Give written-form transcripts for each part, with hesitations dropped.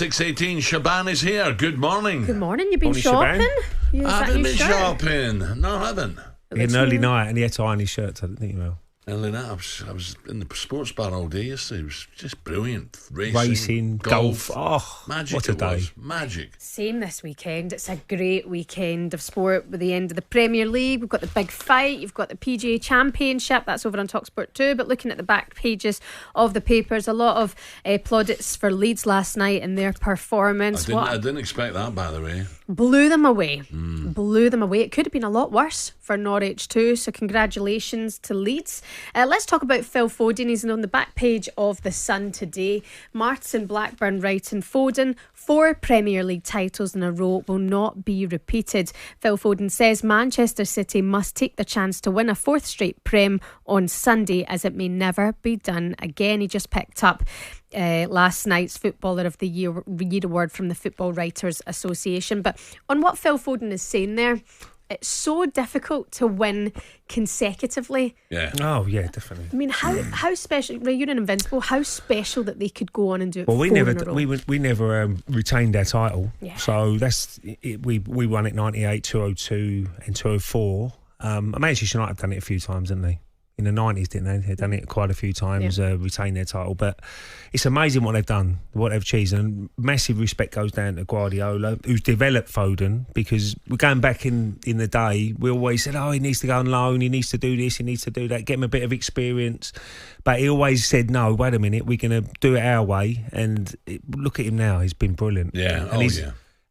6:18. Shebahn is here. Good morning. Good morning. You've been Morning, shopping? Shebahn. I haven't been shopping. No, I haven't. He had an early night and he had to iron his shirt, didn't he, Mel? Early night, I was in the sports bar all day yesterday. It was just brilliant. Racing, golf. Oh, magic. what a day. Was. Magic. Same this weekend. It's a great weekend of sport with the end of the Premier League. We've got the big fight. You've got the PGA Championship. That's over on talkSPORT too. But looking at the back pages of the papers, a lot of plaudits for Leeds last night and their performance. I didn't expect that, by the way. Blew them away. Blew them away. It could have been a lot worse for Norwich too. So congratulations to Leeds. Let's talk about Phil Foden. He's on the back page of The Sun today. Martin Blackburn writing, Foden, 4 Premier League titles in a row will not be repeated. Phil Foden says Manchester City must take the chance to win a 4th straight Prem on Sunday, as it may never be done again. He just picked up last night's Footballer of the Year award from the Football Writers Association. But on what Phil Foden is saying there, it's so difficult to win consecutively. Yeah. Oh, yeah, definitely. I mean, how special, Ray, you're an Invincible, how special that they could go on and do it. Well, we never retained our title. Yeah. So that's it. We won it 98, 202 and 204. Manchester United have done it a few times, didn't they? In the 90s, didn't they? They've done it quite a few times, retained their title. But it's amazing what they've done, what they've achieved. And massive respect goes down to Guardiola, who's developed Foden, because we're going back in the day, we always said, oh, he needs to go on loan, he needs to do this, he needs to do that, get him a bit of experience. But he always said, no, wait a minute, we're going to do it our way. And look at him now, he's been brilliant. Yeah,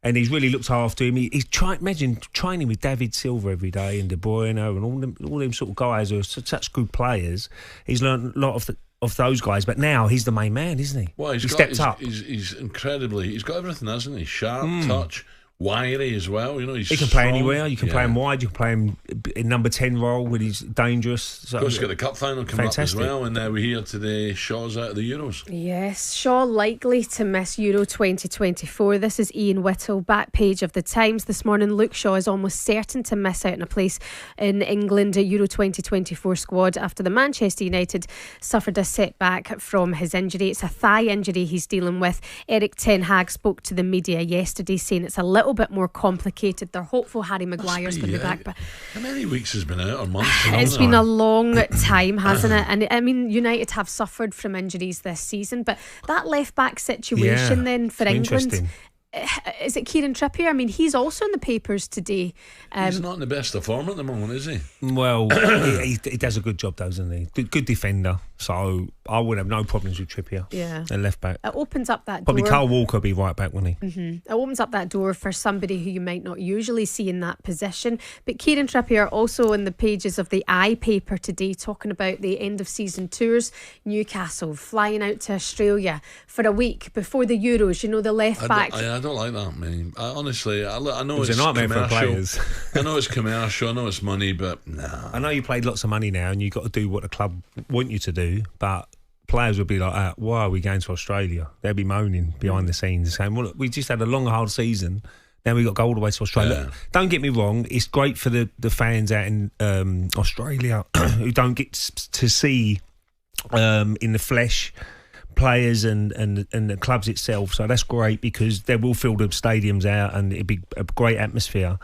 And he's really looked after him. He's imagine training with David Silva every day and De Bruyne and all them sort of guys who are such good players. He's learned a lot of those guys, but now he's the main man, isn't he? Well, he's up. He's incredibly. He's got everything, hasn't he? Sharp touch. Wiry as well, you know. He can play anywhere. You can play him wide. You can play him in number 10 role when he's dangerous. So, of course, got the cup final coming up as well, and we hear today Shaw's out of the Euros. Yes, Shaw likely to miss Euro 2024. This is Ian Whittle, back page of the Times this morning. Luke Shaw is almost certain to miss out on a place in England Euro 2024 squad after the Manchester United suffered a setback from his injury. It's a thigh injury he's dealing with. Eric Ten Hag spoke to the media yesterday saying it's a little bit more complicated. They're hopeful Harry Maguire's going to be back. But how many weeks has been out, or months? It's been a long time, hasn't it? And I mean, United have suffered from injuries this season, but that left back situation then for England, is it Kieran Trippier? I mean, he's also in the papers today. He's not in the best of form at the moment, is he? Well, he does a good job, doesn't he? Good defender. So I would have no problems with Trippier. Yeah. And left back. It opens up that Probably door. Carl Walker will be right back, won't he? It opens up that door for somebody who you might not usually see in that position. But Kieran Trippier also in the pages of the I paper today, talking about the end of season tours. Newcastle flying out to Australia for a week before the Euros. You know, the left back. I don't like that, man. Honestly, I know it's a nightmare for players. I know it's commercial, I know it's money, but I know you played lots of money now and you've got to do what the club want you to do, but players would be like, why are we going to Australia? They'll be moaning behind the scenes saying, well, look, we just had a long, hard season. Now we got to go all the way to Australia. Yeah. Look, don't get me wrong, it's great for the fans out in Australia who don't get to see in the flesh players and the clubs itself. So that's great because they will fill the stadiums out and it'd be a great atmosphere.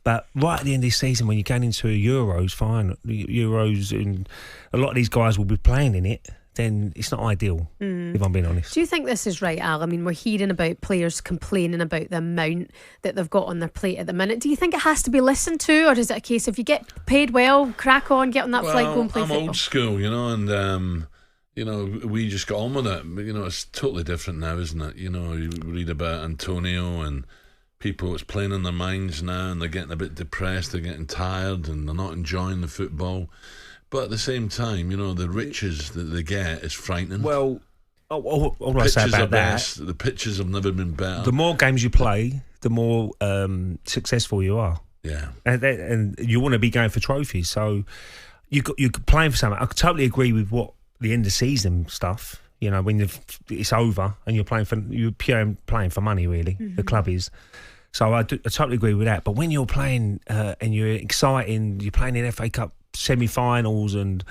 But right at the end of the season, when you're going into Euros, fine, Euros, and a lot of these guys will be playing in it, then it's not ideal, if I'm being honest. Do you think this is right, Al? I mean, we're hearing about players complaining about the amount that they've got on their plate at the minute. Do you think it has to be listened to, or is it a case if you get paid well, crack on, get on that flight, go and play football? I'm old school, you know, and you know, we just got on with it. But, you know, it's totally different now, isn't it? You know, you read about Antonio and people, it's playing on their minds now, and they're getting a bit depressed, they're getting tired, and they're not enjoying the football. But at the same time, you know, the riches that they get is frightening. Well, what do I say about that? The pitches have never been better. The more games you play, the more successful you are. Yeah. And you want to be going for trophies. So you're playing for something. I totally agree with what the end of season stuff. You know, when it's over and you're playing for money, really. The club is. So I totally agree with that. But when you're playing and you're exciting, you're playing in FA Cup semi-finals and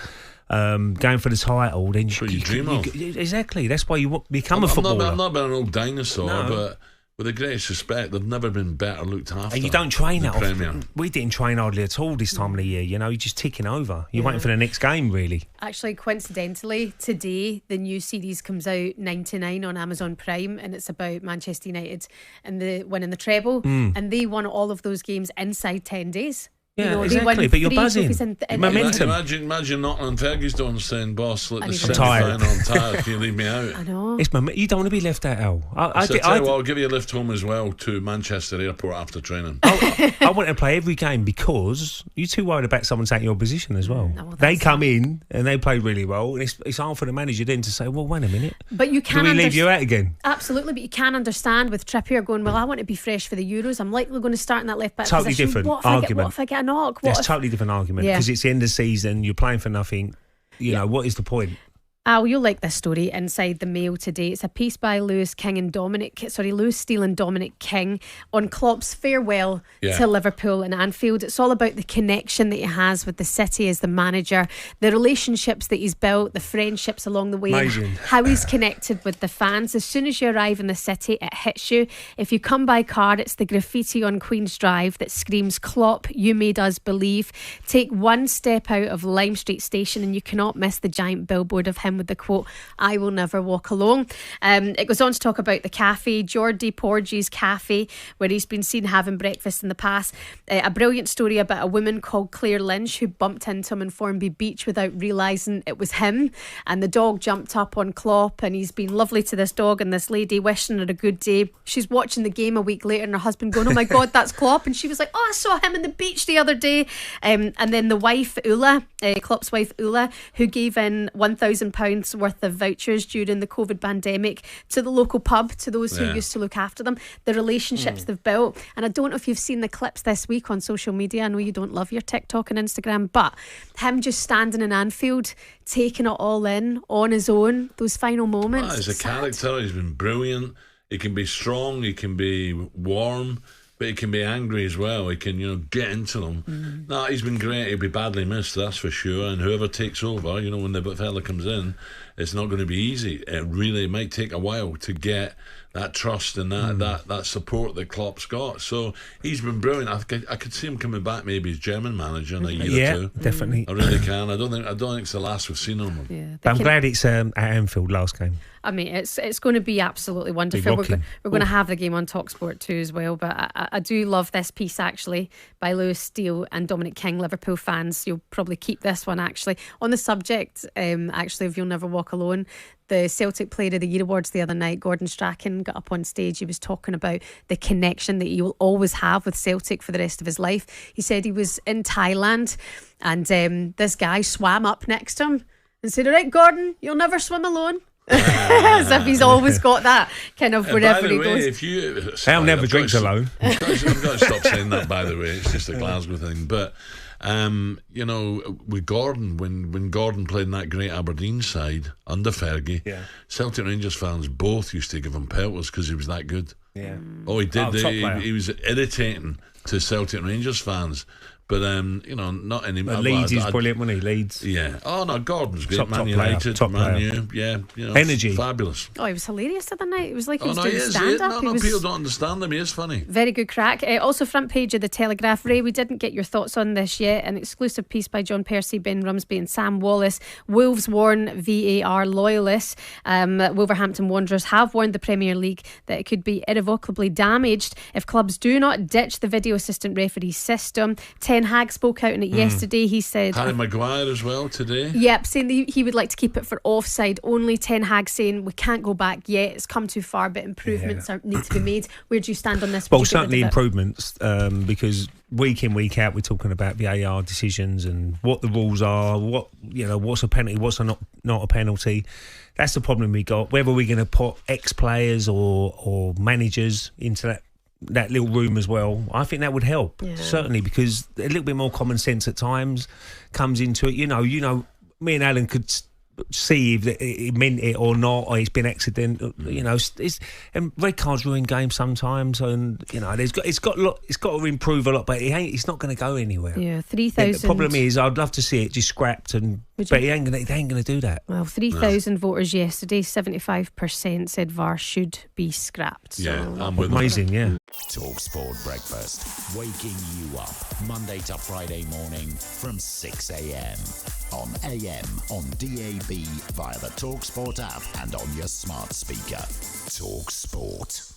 going for the title, then you dream of. Exactly. That's why you become a footballer. I'm not been an old dinosaur, but with the greatest respect, they've never been better looked after. And you don't train that Premier. often. We didn't train hardly at all this time of the year. You know, you're just ticking over. You're waiting for the next game, really. Actually, coincidentally, today the new series comes out 99 on Amazon Prime, and it's about Manchester United and the winning the treble, and they won all of those games inside 10 days. Yeah, exactly. But you're buzzing. Momentum. Imagine Nottingham Fergie's done saying, "Boss, look, the tired. I'm tired. Can you leave me out?" I know. You don't want to be left out, Al. I'll give you a lift home as well to Manchester Airport after training. I want to play every game because you're too worried about someone taking your position as well. They come in and they play really well, and it's hard for the manager then to say, "Well, wait a minute." But you can. Do we leave you out again? Absolutely, but you can understand with Trippier going, "Well, I want to be fresh for the Euros. I'm likely going to start in that left back totally position. Different what argument. If I get a knock? That's totally different argument because it's the end of the season. You're playing for nothing. You know what is the point? Al, you'll like this story inside the Mail today. It's a piece by Lewis Steele and Dominic King on Klopp's farewell to Liverpool and Anfield. It's all about the connection that he has with the city as the manager, the relationships that he's built, the friendships along the way, and how he's connected with the fans. As soon as you arrive in the city, it hits you. If you come by car, it's the graffiti on Queen's Drive that screams, "Klopp, you made us believe." Take one step out of Lime Street Station and you cannot miss the giant billboard of him with the quote, "I will never walk alone." It goes on to talk about the cafe, Jordi Porgy's cafe, where he's been seen having breakfast in the past. A brilliant story about a woman called Claire Lynch who bumped into him in Formby Beach without realising it was him, and the dog jumped up on Klopp, and he's been lovely to this dog and this lady, wishing her a good day. She's watching the game a week later and her husband going, "Oh my God, that's Klopp," and she was like, "Oh, I saw him on the beach the other day." And then the wife, Ula, Klopp's wife Ula, who gave in £1,000 worth of vouchers during the COVID pandemic to the local pub, to those who used to look after them, the relationships they've built. And I don't know if you've seen the clips this week on social media. I know you don't love your TikTok and Instagram, but him just standing in Anfield, taking it all in on his own, those final moments. He's a character. He's been brilliant. He can be strong, he can be warm, but he can be angry as well. He can, get into them. No, he's been great. He'll be badly missed, that's for sure. And whoever takes over, when the fella comes in, it's not going to be easy. It might take a while to get that trust and that support that Klopp's got. So he's been brilliant. I could see him coming back maybe as German manager in a year or two. Yeah, definitely. I really can. I don't think it's the last we've seen of him. Yeah, but I'm glad it's at Anfield last game. I mean, it's going to be absolutely wonderful. We're going to have the game on talkSPORT too as well. But I do love this piece actually by Lewis Steele and Dominic King, Liverpool fans. You'll probably keep this one actually on the subject. Actually, of You'll Never Walk Alone. The Celtic Player of the Year awards the other night, Gordon Strachan got up on stage. He was talking about the connection that he will always have with Celtic for the rest of his life. He said he was in Thailand and this guy swam up next to him and said, "All right, Gordon, you'll never swim alone." As if he's always got that kind of wherever he goes. Al never drinks alone. I've got to stop saying that, by the way. It's just a Glasgow thing. But with Gordon, when Gordon played in that great Aberdeen side under Fergie, Celtic Rangers fans both used to give him pelters because he was that good. Yeah. Oh, he did. He was irritating to Celtic Rangers fans. But not anymore. Leeds is brilliant, wasn't he? Leeds. Yeah. Oh no, Gordon's great. Top Man United, Man U. Yeah. Energy. Fabulous. Oh, he was hilarious the other night. It was like he was doing stand-up. People don't understand him. He is funny. Very good crack. Also, front page of the Telegraph. Ray, we didn't get your thoughts on this yet. An exclusive piece by John Percy, Ben Rumsby and Sam Wallace. Wolves warn VAR loyalists. Wolverhampton Wanderers have warned the Premier League that it could be irrevocably damaged if clubs do not ditch the video assistant referee system. Ten Hag spoke out on it yesterday. He said Harry Maguire as well today. Yep, saying that he would like to keep it for offside only. Ten Hag saying we can't go back yet. It's come too far, but improvements need to be made. Where do you stand on this? Well, certainly improvements because week in, week out, we're talking about VAR decisions and what the rules are. What's a penalty? What's not a penalty? That's the problem we got. Whether we're going to put ex-players or managers into that little room as well, I think that would help, certainly, because a little bit more common sense at times comes into it. Me and Alan could see if it meant it or not, or it's been accidental. You know, and red cards ruin games sometimes, and you know, it's got to improve a lot, but it's not going to go anywhere. Yeah, 3,000. The problem is, I'd love to see it just scrapped, but he ain't going to do that. Well, 3,000 voters yesterday, 75% said VAR should be scrapped. Yeah, so I'm with amazing. Yeah. talkSPORT Breakfast, waking you up Monday to Friday morning from 6 a.m. on AM, on DAB, via the talkSPORT app and on your smart speaker. talkSPORT.